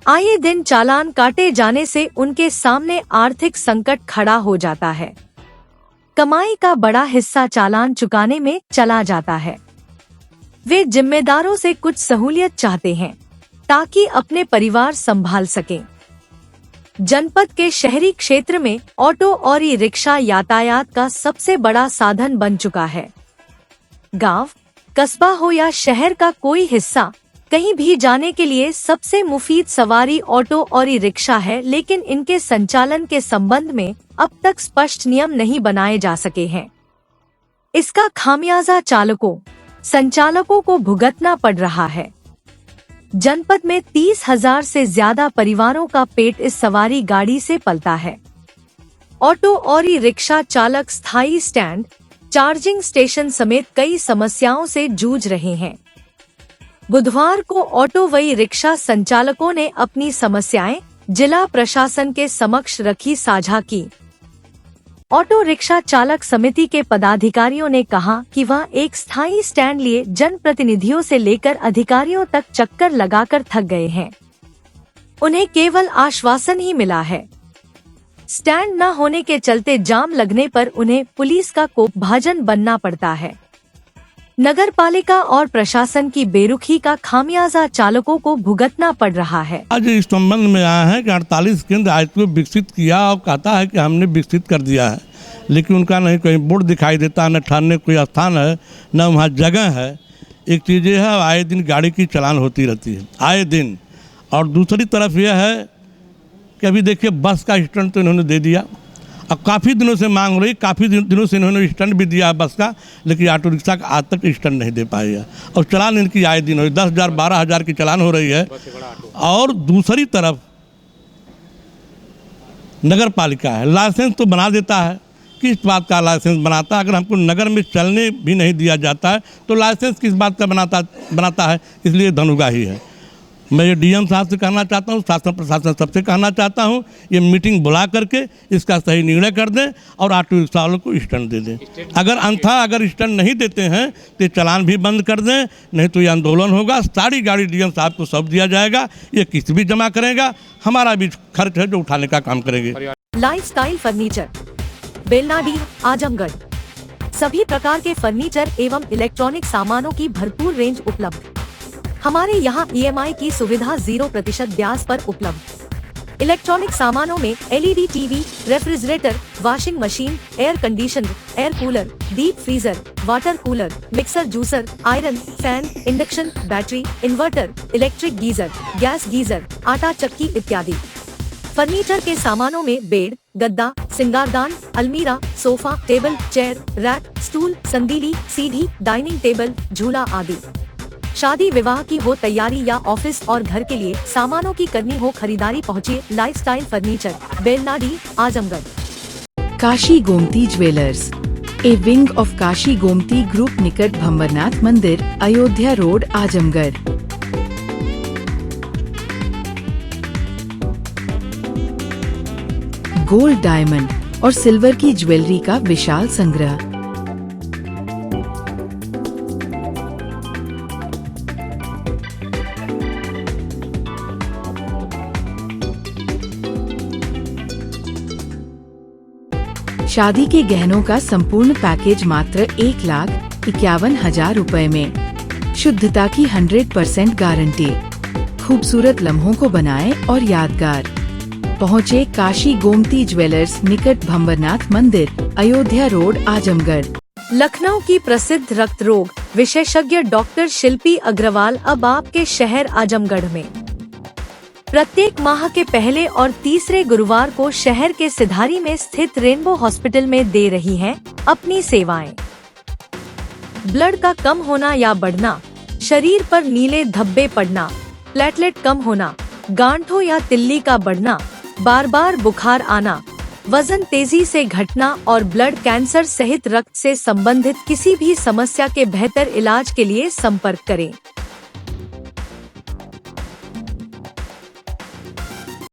आए दिन चालान काटे जाने से उनके सामने आर्थिक संकट खड़ा हो जाता है। कमाई का बड़ा हिस्सा चालान चुकाने में चला जाता है। वे जिम्मेदारों से कुछ सहूलियत चाहते हैं ताकि अपने परिवार संभाल सकें। जनपद के शहरी क्षेत्र में ऑटो और ई रिक्शा यातायात का सबसे बड़ा साधन बन चुका है। गांव, कस्बा हो या शहर का कोई हिस्सा, कहीं भी जाने के लिए सबसे मुफीद सवारी ऑटो और ई रिक्शा है, लेकिन इनके संचालन के संबंध में अब तक स्पष्ट नियम नहीं बनाए जा सके हैं। इसका खामियाजा चालकों, संचालकों को भुगतना पड़ रहा है। जनपद में 30,000 से ज्यादा परिवारों का पेट इस सवारी गाड़ी से पलता है। ऑटो और ई रिक्शा चालक स्थायी स्टैंड, चार्जिंग स्टेशन समेत कई समस्याओं से जूझ रहे हैं। बुधवार को ऑटो व ई रिक्शा संचालकों ने अपनी समस्याएं जिला प्रशासन के समक्ष रखी साझा की। ऑटो रिक्शा चालक समिति के पदाधिकारियों ने कहा कि वह एक स्थायी स्टैंड लिए जनप्रतिनिधियों से लेकर अधिकारियों तक चक्कर लगाकर थक गए हैं। उन्हें केवल आश्वासन ही मिला है। स्टैंड न होने के चलते जाम लगने पर उन्हें पुलिस का कोपभाजन बनना पड़ता है। नगर पालिका और प्रशासन की बेरुखी का खामियाजा चालकों को भुगतना पड़ रहा है। आज इस संबंध में आया है कि 48 केंद्र आयुक्त विकसित किया और कहता है कि हमने विकसित कर दिया है, लेकिन उनका नहीं कहीं बोर्ड दिखाई देता, न ठहरने कोई स्थान है, न वहाँ जगह है। एक चीज़ ये है, आए दिन गाड़ी की चलान होती रहती है, आए दिन। और दूसरी तरफ यह है कि अभी देखिए बस का स्टैंड तो इन्होंने दे दिया। अब काफ़ी दिनों से मांग रही, काफ़ी दिनों से इन्होंने स्टैंड भी दिया है बस का, लेकिन ऑटो रिक्शा का आज तक स्टैंड नहीं दे पाई है। और चलान इनकी आए दिन हो 10,000 12,000 की चलान हो रही है। और दूसरी तरफ नगर पालिका है, लाइसेंस तो बना देता है, किस बात का लाइसेंस बनाता है? अगर हमको नगर में चलने भी नहीं दिया जाता है तो लाइसेंस किस बात का बनाता है? इसलिए धनुगाही है। मैं ये डीएम साहब से कहना चाहता हूँ, शासन प्रशासन सबसे कहना चाहता हूँ, ये मीटिंग बुला करके इसका सही निर्णय कर दें और ऑटो रिक्शा वालों को स्टैंड दे दें। अगर स्टैंड नहीं देते हैं तो चलान भी बंद कर दें, नहीं तो ये आंदोलन होगा। सारी गाड़ी डीएम साहब को सौंप दिया जाएगा, ये किस्त भी जमा करेगा, हमारा भी खर्च है जो उठाने का काम करेंगे। Lifestyle furniture, Belnadi, Azamgarh. सभी प्रकार के फर्नीचर एवं इलेक्ट्रॉनिक सामानों की भरपूर रेंज उपलब्ध। हमारे यहाँ EMI की सुविधा 0% ब्याज पर उपलब्ध। इलेक्ट्रॉनिक सामानों में LED TV, refrigerator, washing machine, air conditioner, air cooler, deep freezer, water cooler, mixer juicer, iron, fan, induction, battery, inverter, electric geyser, gas geyser, आटा चक्की इत्यादि। फर्नीचर के सामानों में बेड, गद्दा, सिंगारदान, अलमीरा, sofa, table, chair, rack, stool, संदीली, सीढ़ी, डाइनिंग टेबल, झूला आदि। शादी विवाह की हो तैयारी या ऑफिस और घर के लिए सामानों की करनी हो खरीदारी, पहुँचिए lifestyle furniture, Belnadi, Azamgarh. Kashi Gomti jewellers, A wing of Kashi Gomti group, निकट भंवरनाथ मंदिर, Ayodhya road, Azamgarh. Gold, diamond और सिल्वर की ज्वेलरी का विशाल संग्रह। शादी के गहनों का संपूर्ण पैकेज मात्र 1,51,000 रुपए में। शुद्धता की 100% गारंटी। खूबसूरत लम्हों को बनाएं और यादगार। पहुँचे काशी गोमती ज्वेलर्स, निकट भंवरनाथ मंदिर, अयोध्या रोड, आजमगढ़। लखनऊ की प्रसिद्ध रक्त रोग विशेषज्ञ डॉक्टर शिल्पी अग्रवाल अब आपके शहर आजमगढ़ में। प्रत्येक माह के पहले और तीसरे गुरुवार को शहर के सिधारी में स्थित रेनबो हॉस्पिटल में दे रही हैं अपनी सेवाएं। ब्लड का कम होना या बढ़ना, शरीर पर नीले धब्बे पड़ना, प्लेटलेट कम होना, गांठों या तिल्ली का बढ़ना, बार बार बुखार आना, वजन तेजी से घटना और ब्लड कैंसर सहित रक्त से संबंधित किसी भी समस्या के बेहतर इलाज के लिए संपर्क करें।